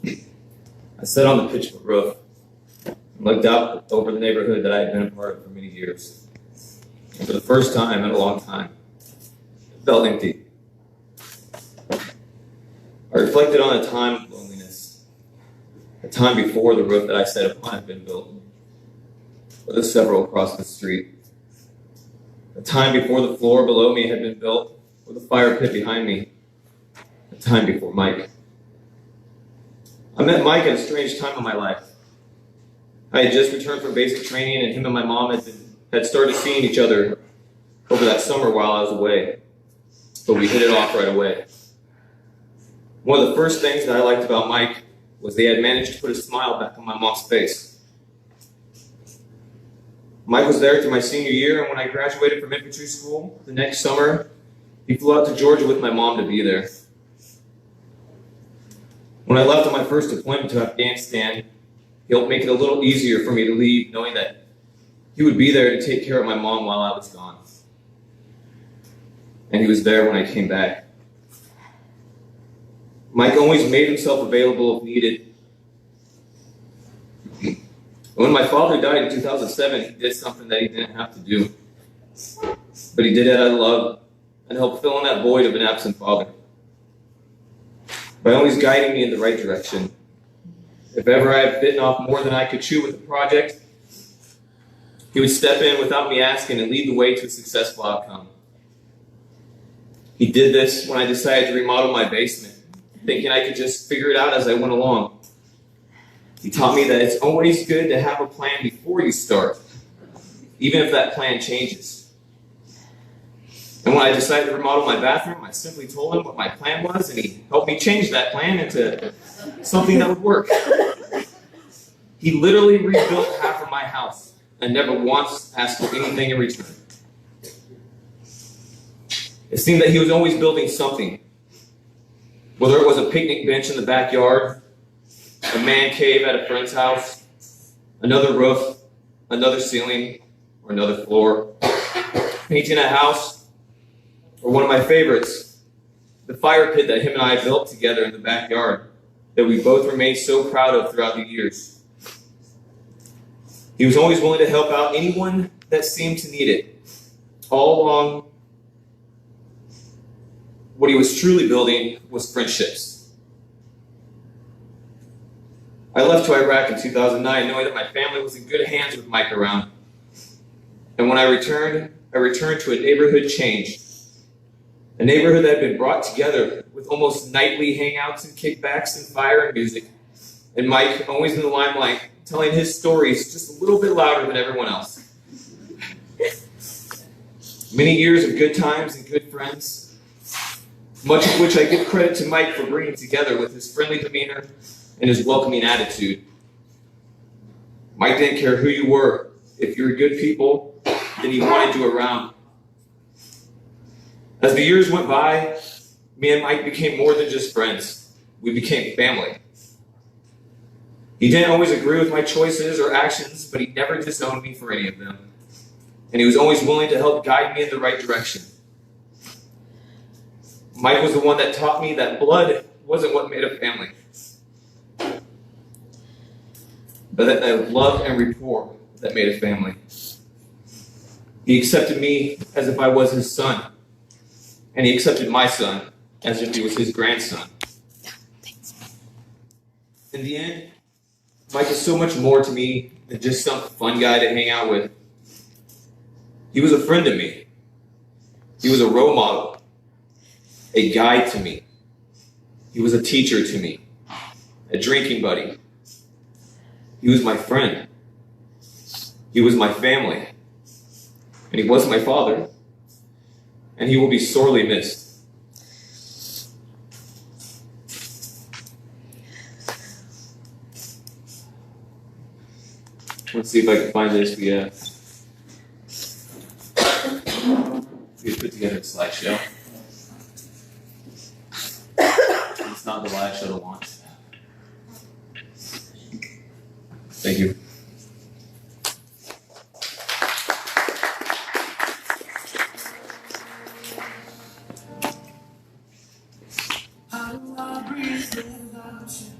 I sat on the pitch roof and looked out over the neighborhood that I had been a part of for many years. And for the first time in a long time, it felt empty. I reflected on a time of loneliness, a time before the roof that I sat upon had been built, or the several across the street, a time before the floor below me had been built, or the fire pit behind me, a time before Mike. I met Mike at a strange time in my life. I had just returned from basic training, and him and my mom had started seeing each other over that summer while I was away, but we hit it off right away. One of the first things that I liked about Mike was they had managed to put a smile back on my mom's face. Mike was there through my senior year, and when I graduated from infantry school the next summer, he flew out to Georgia with my mom to be there. When I left on my first deployment to Afghanistan, he helped make it a little easier for me to leave, knowing that he would be there to take care of my mom while I was gone. And he was there when I came back. Mike always made himself available if needed. When my father died in 2007, he did something that he didn't have to do. But he did it out of love and helped fill in that void of an absent father, by always guiding me in the right direction. If ever I had bitten off more than I could chew with a project, he would step in without me asking and lead the way to a successful outcome. He did this when I decided to remodel my basement, thinking I could just figure it out as I went along. He taught me that it's always good to have a plan before you start, even if that plan changes. And when I decided to remodel my bathroom, I simply told him what my plan was, and he helped me change that plan into something that would work. He literally rebuilt half of my house and never once asked for anything in return. It seemed that he was always building something, whether it was a picnic bench in the backyard, a man cave at a friend's house, another roof, another ceiling, or another floor, painting a house, or one of my favorites, the fire pit that him and I built together in the backyard that we both remained so proud of throughout the years. He was always willing to help out anyone that seemed to need it. All along, what he was truly building was friendships. I left to Iraq in 2009 knowing that my family was in good hands with Mike around. And when I returned to a neighborhood changed. A neighborhood that had been brought together with almost nightly hangouts and kickbacks and fire and music. And Mike, always in the limelight, telling his stories just a little bit louder than everyone else. Many years of good times and good friends, much of which I give credit to Mike for bringing together with his friendly demeanor and his welcoming attitude. Mike didn't care who you were. If you were good people, then he wanted you around. As the years went by, me and Mike became more than just friends. We became family. He didn't always agree with my choices or actions, but he never disowned me for any of them. And he was always willing to help guide me in the right direction. Mike was the one that taught me that blood wasn't what made a family, but that love and rapport that made a family. He accepted me as if I was his son. And he accepted my son as if he was his grandson. In the end, Mike is so much more to me than just some fun guy to hang out with. He was a friend to me. He was a role model, a guide to me. He was a teacher to me, a drinking buddy. He was my friend. He was my family. And he was my father. And he will be sorely missed. Let's see if I can find this. We put together a slideshow. It's not the live show to launch. Thank you. I breathe without you.